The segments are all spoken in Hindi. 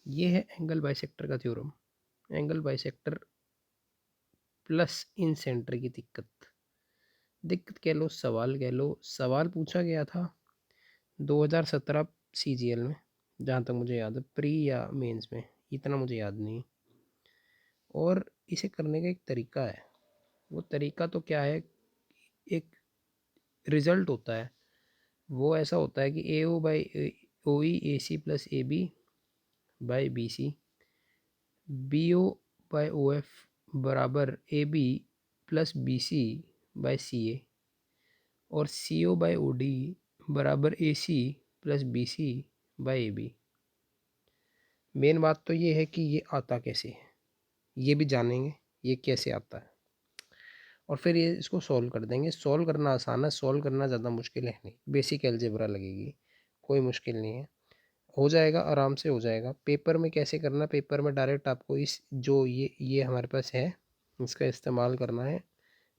ये है एंगल बाइसेक्टर का थ्योरम। एंगल बाइसेक्टर प्लस इन सेंटर की दिक्कत, दिक्कत कह लो, सवाल कह लो। सवाल पूछा गया था 2017 सीजीएल में, जहाँ तक मुझे याद है, प्री या मेंस में, इतना मुझे याद नहीं। और इसे करने का एक तरीका है। वो तरीका तो क्या है, एक रिजल्ट होता है, वो ऐसा होता है कि A O by O E A C plus A B by B C, B O by O F बराबर A B plus B C by C A, और C O by O D बराबर A C plus B C by A B. Main बात तो ये है कि ये आता कैसे है, ये भी जानेंगे ये कैसे आता है, और फिर ये इसको सॉल्व कर देंगे। सॉल्व करना आसान है, सॉल्व करना ज़्यादा मुश्किल है नहीं, बेसिक अलजेब्रा लगेगी, कोई मुश्किल नहीं है, हो जाएगा, आराम से हो जाएगा। पेपर में कैसे करना, पेपर में डायरेक्ट आपको इस जो ये हमारे पास है, इसका इस्तेमाल करना है।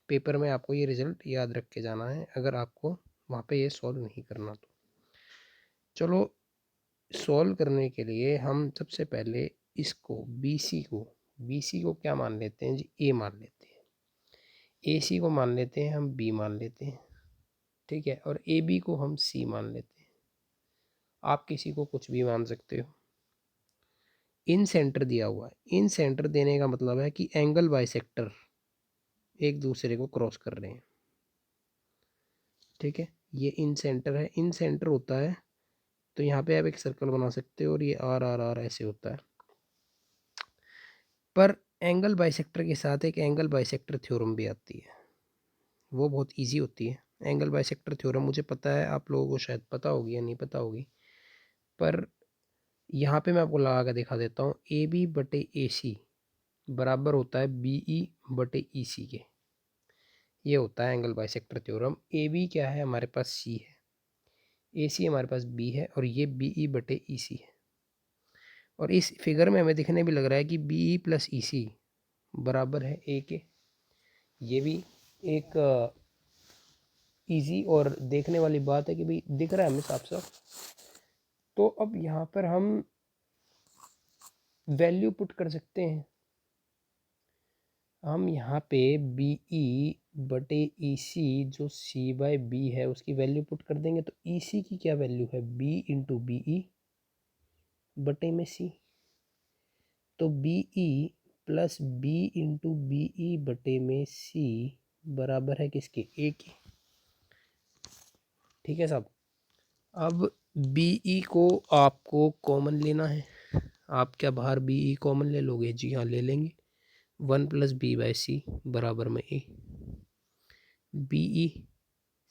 पेपर में आपको ये रिज़ल्ट याद रख के जाना है, अगर आपको वहाँ पे ये सॉल्व नहीं करना तो। चलो, सॉल्व करने के लिए हम सबसे पहले इसको बी सी को क्या मान लेते हैं जी, ए मान लेते हैं। ए सी को मान लेते हैं हम बी मान लेते हैं, ठीक है, और ए बी को हम सी मान लेते हैं। आप किसी को कुछ भी मान सकते हो। इन सेंटर दिया हुआ है, इन सेंटर देने का मतलब है कि एंगल बाइसेक्टर एक दूसरे को क्रॉस कर रहे हैं, ठीक है। ये इन सेंटर है, इन सेंटर होता है तो यहाँ पे आप एक सर्कल बना सकते हो, और ये आर आर आर ऐसे होता है। पर एंगल बाइसेक्टर के साथ एक एंगल बाइसेक्टर थ्योरम भी आती है, वो बहुत इजी होती है। एंगल बाइसेक्टर थ्योरम मुझे पता है, आप लोगों को शायद पता होगी या नहीं पता होगी, पर यहाँ पे मैं आपको लगा कर दिखा देता हूँ। ए बी बटे ए सी बराबर होता है बी ई बटे ई सी के, ये होता है angle bisector theorem. A B क्या है, हमारे पास सी है, ए सी हमारे पास बी है, और ये बी ई बटे ई सी है। और इस फिगर में हमें दिखने भी लग रहा है कि बी ई प्लस ई सी बराबर है ए के। ये भी एक इजी और देखने वाली बात है कि भाई दिख रहा है हमें साफ साफ। तो अब यहाँ पर हम वैल्यू पुट कर सकते हैं। हम यहाँ पे बी ई बटे ई सी, जो सी बाई बी है, उसकी वैल्यू पुट कर देंगे, तो ई सी की क्या वैल्यू है, बी इंटू बी ई बटे में सी। तो B E plus B into B E बटे में सी बराबर है किसके, ए के, ठीक है साहब। अब बी ई को आपको कॉमन लेना है। आप क्या बाहर बी ई कॉमन ले लोगे, जी हाँ ले लेंगे। 1 प्लस बी बाई सी बराबर में ए, बी ई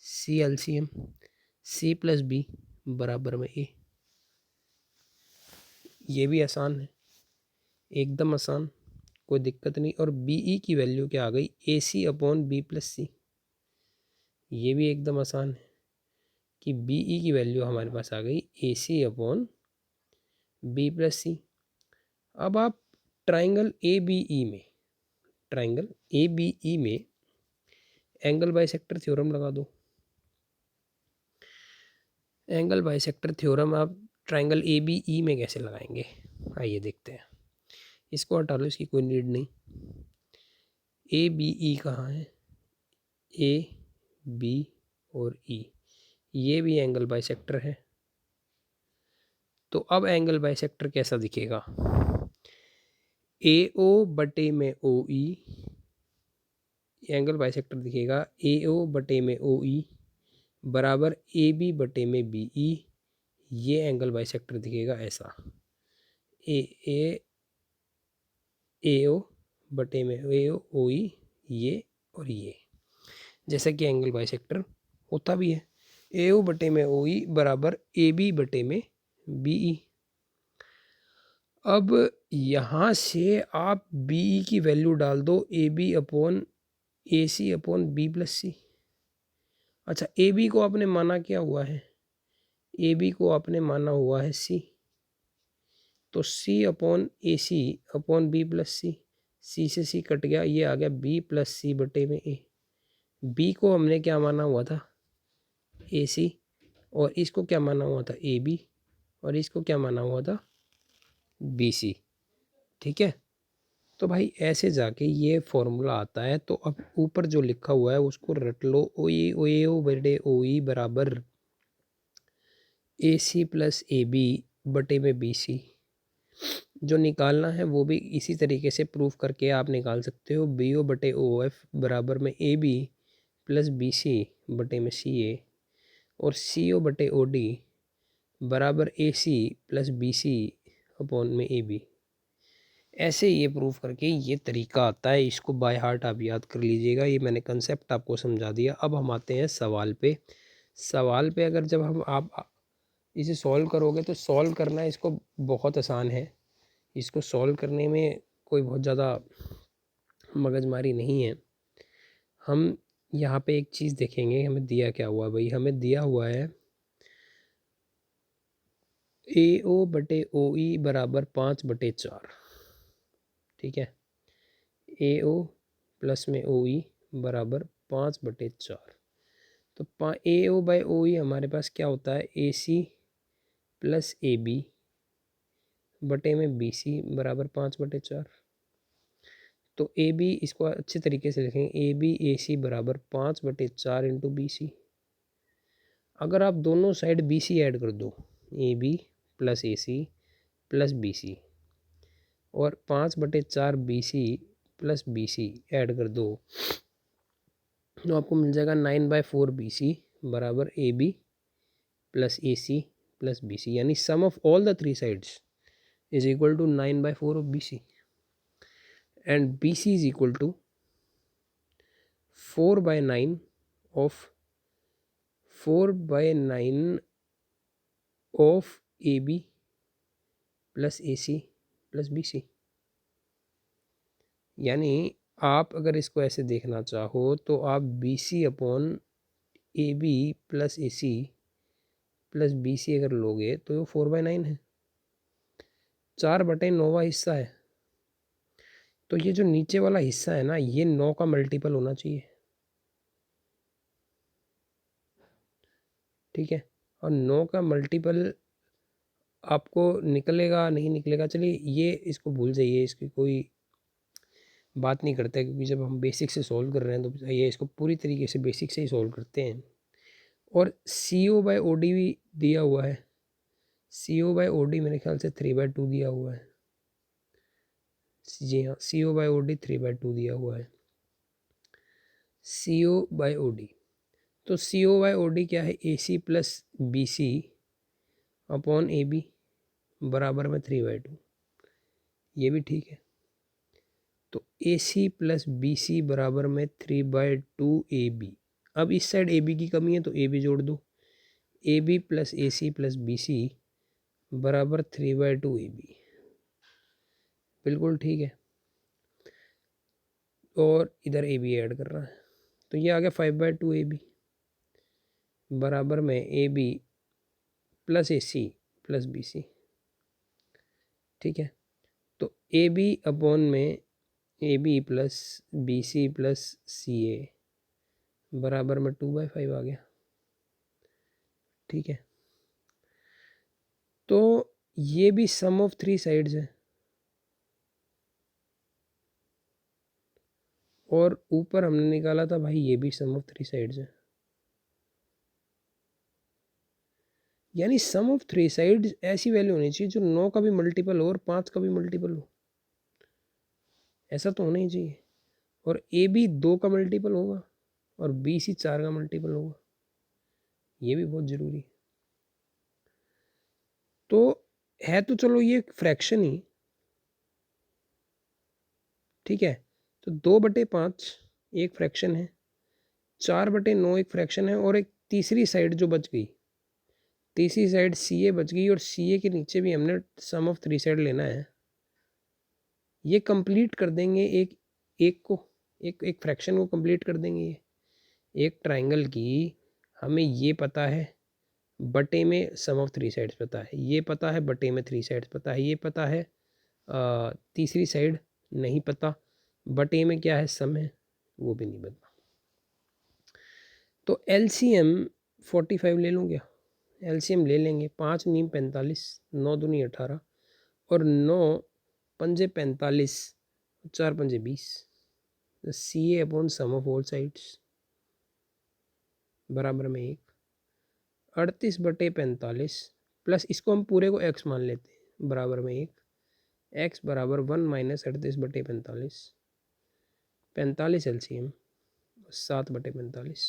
सी एलसीएम, सी प्लस बी बराबर में ए। ये भी आसान है, एकदम आसान, कोई दिक्कत नहीं। और बी ई की वैल्यू क्या आ गई, ए सी अपॉन बी प्लस सी। ये भी एकदम आसान है कि बी ई की वैल्यू हमारे पास आ गई ए सी अपॉन बी प्लस सी। अब आप ट्राइंगल ए बी ई में, ट्राइंगल ए बी ई में एंगल बाइसेक्टर थ्योरम लगा दो। एंगल बाइसेक्टर थ्योरम आप ट्राइंगल ए बी ई में कैसे लगाएंगे, आइए देखते हैं। इसको हटा लो, इसकी कोई नीड नहीं। ए बी ई कहाँ है, ए बी और ई, ये भी एंगल बाइसेक्टर है। तो अब एंगल बाइसेक्टर कैसा दिखेगा, ए ओ बटे में ओ ई, एंगल बाइसेक्टर दिखेगा ए ओ बटे में ओ ई बराबर ए बी बटे में बी ई। ये एंगल बाइसेक्टर दिखेगा ऐसा, ए ए ए ओ बटे में ए ओ ओ ई, ये और ये, जैसा कि एंगल बाइसेक्टर होता भी है। ए ओ बटे में ओ ई बराबर ए बी बटे में बी ई। अब यहाँ से आप बी ई की वैल्यू डाल दो, A B upon A C upon B plus C. अच्छा, ए बी को आपने माना क्या हुआ है, ए बी को आपने माना हुआ है सी, तो सी upon A C upon B plus सी, सी से सी कट गया, ये आ गया बी प्लस सी बटे में ए। बी को हमने क्या माना हुआ था, ए सी, और इसको क्या माना हुआ था, ए बी, और इसको क्या माना हुआ था, BC। ठीक है, तो भाई ऐसे जाके ये फॉर्मूला आता है। तो अब ऊपर जो लिखा हुआ है उसको रट लो, ओ बटे ओ ई बराबर AC प्लस AB बटे में BC। जो निकालना है वो भी इसी तरीके से प्रूफ करके आप निकाल सकते हो। BO बटे OF बराबर में AB प्लस BC बटे में CA, और CO बटे OD बराबर AC प्लस BC अपॉन में AB। ऐसे ये प्रूफ करके ये तरीका आता है, इसको बाय हार्ट आप याद कर लीजिएगा। ये मैंने कंसेप्ट आपको समझा दिया। अब हम आते हैं सवाल पे। सवाल पे अगर जब हम आप इसे सॉल्व करोगे तो सॉल्व करना इसको बहुत आसान है। इसको सॉल्व करने में कोई बहुत ज़्यादा मगजमारी नहीं है। हम यहाँ पे एक चीज़ देखेंगे, हमें दिया क्या हुआ भाई। हमें दिया हुआ है AO बटे OE बराबर 5/4। ठीक है, AO प्लस में OE बराबर 5/4। तो AO बाई OE हमारे पास क्या होता है, AC प्लस AB बटे में BC बराबर 5/4। तो AB इसको अच्छे तरीके से लिखेंगे, AB AC बराबर 5/4 इंटू BC। अगर आप दोनों साइड BC ऐड कर दो, AB plus AC plus BC, और 5/4 BC प्लस BC ऐड कर दो, तो आपको मिल जाएगा 9/4 BC बराबर AB plus AC plus BC, यानी sum of all the three sides is equal to 9/4 of BC, and BC is equal to 4/9 of 4/9 of AB plus AC plus BC। यानी आप अगर इसको ऐसे देखना चाहो तो आप BC upon AB plus AC plus BC अगर लोगे तो 4/9 है, 4/9वां हिस्सा है। तो ये जो नीचे वाला हिस्सा है ना, ये 9 का मल्टीपल होना चाहिए। ठीक है, और 9 का मल्टीपल आपको निकलेगा नहीं निकलेगा, चलिए ये इसको भूल जाइए, इसकी कोई बात नहीं करते, क्योंकि जब हम बेसिक से सॉल्व कर रहे हैं तो ये इसको पूरी तरीके से बेसिक से ही सॉल्व करते हैं। और CO बाई OD भी दिया हुआ है। CO बाई OD मेरे ख्याल से 3/2 दिया हुआ है। जी हाँ, CO बाई OD 3/2 दिया हुआ है। CO बाई OD, तो CO बाई OD क्या है, AC plus BC upon AB बराबर में 3/2। ये भी ठीक है। तो AC प्लस BC बराबर में 3/2 AB। अब इस साइड AB की कमी है तो AB जोड़ दो, AB plus AC plus BC बराबर 3/2 AB। बिल्कुल ठीक है, और इधर AB ऐड कर रहा है, तो ये आ गया 5/2 AB बराबर में AB plus AC plus BC। ठीक है, तो AB अपॉन में AB plus BC plus CA बराबर में 2/5 आ गया। ठीक है, तो ये भी सम ऑफ थ्री साइड्स है, और ऊपर हमने निकाला था भाई ये भी सम ऑफ थ्री साइड्स है। यानी सम ऑफ थ्री साइड्स ऐसी वैल्यू होनी चाहिए जो 9 का भी मल्टीपल हो और 5 का भी मल्टीपल हो, ऐसा तो होना ही चाहिए। और ए बी 2 का मल्टीपल होगा और बी सी 4 का मल्टीपल होगा, ये भी बहुत ज़रूरी है। तो है तो चलो ये फ्रैक्शन ही, ठीक है। तो 2/5 एक फ्रैक्शन है, 4/9 एक फ्रैक्शन है, और एक तीसरी साइड जो बच गई, तीसरी साइड सी ए बच गई, और सी ए के नीचे भी हमने सम ऑफ थ्री साइड लेना है। ये कंप्लीट कर देंगे एक एक को, एक फ्रैक्शन को कंप्लीट कर देंगे। ये एक ट्राइंगल की हमें ये पता है, बटे में सम ऑफ थ्री साइड्स पता है, ये पता है बटे में थ्री साइड्स पता है, ये पता है तीसरी साइड नहीं पता, बटे में क्या है सम है वो भी नहीं पता। तो LCM 45 ले लूँ क्या, LCM ले लेंगे, 5×9 = 45, 9×2 = 18, और 9 पंजे 45, 4 पंजे 20। C A upon sum of all sides बराबर में 1। 38/45 प्लस इसको हम पूरे को x मान लेते हैं बराबर में 1। x बराबर 1 माइनस 38/45, 45 एलसीएम 7/45।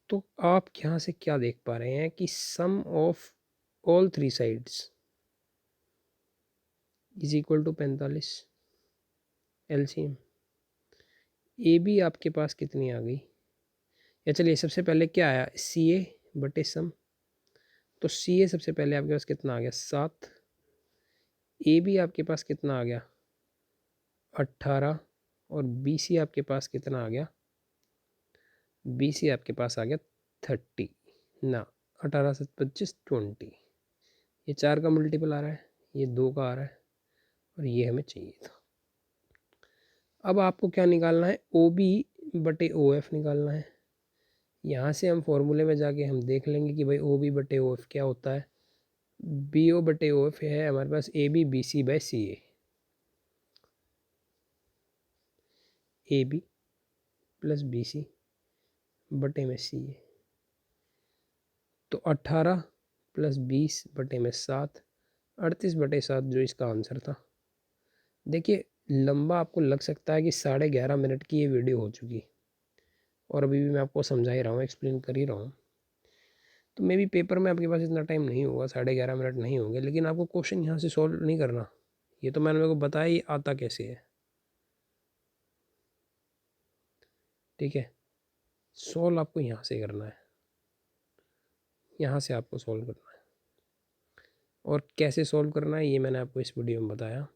तो आप यहाँ से क्या देख पा रहे हैं कि sum of all three sides is equal to 45 LCM. A B आपके पास कितनी आ गई, या चलिए सबसे पहले क्या आया सी ए बटे सम। तो सी ए सबसे पहले आपके पास कितना आ गया 7। ए बी आपके पास कितना आ गया 18। और बी सी आपके पास कितना आ गया, बी सी आपके पास आ गया 30 ना। 18 से 25 20। ये 4 का मल्टीपल आ रहा है, ये 2 का आ रहा है, और ये हमें चाहिए था। अब आपको क्या निकालना है, ओ बी बटे ओ एफ निकालना है। यहाँ से हम फॉर्मूले में जाके हम देख लेंगे कि भाई ओ बी बटे ओ एफ क्या होता है। बी ओ बटे ओ एफ है हमारे पास A B B C by C A B plus B C बटे में सी ए। तो 18 प्लस 20 बटे में 7, 38/7 जो इसका आंसर था। देखिए लंबा आपको लग सकता है कि 11.5 मिनट की ये वीडियो हो चुकी, और अभी भी मैं आपको समझा ही रहा हूँ, एक्सप्लेन कर ही रहा हूँ। तो मे भी पेपर में आपके पास इतना टाइम नहीं होगा, 11.5 मिनट नहीं होंगे, लेकिन आपको क्वेश्चन यहाँ से सॉल्व नहीं करना। ये तो मैंने मेरे को बताया ही आता कैसे है, ठीक है। सॉल्व आपको यहाँ से करना है, यहाँ से आपको सॉल्व करना है। और कैसे सॉल्व करना है ये मैंने आपको इस वीडियो में बताया।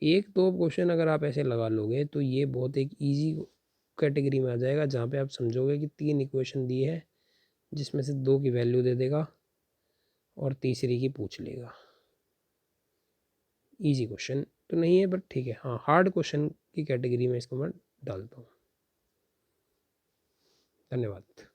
एक दो क्वेश्चन अगर आप ऐसे लगा लोगे तो ये बहुत एक इजी कैटेगरी में आ जाएगा, जहाँ पे आप समझोगे कि 3 इक्वेशन दी है जिसमें से 2 की वैल्यू दे देगा और तीसरी की पूछ लेगा। इजी क्वेश्चन तो नहीं है बट ठीक है, हाँ हार्ड क्वेश्चन की कैटेगरी में इसको मैं डालता हूँ। धन्यवाद।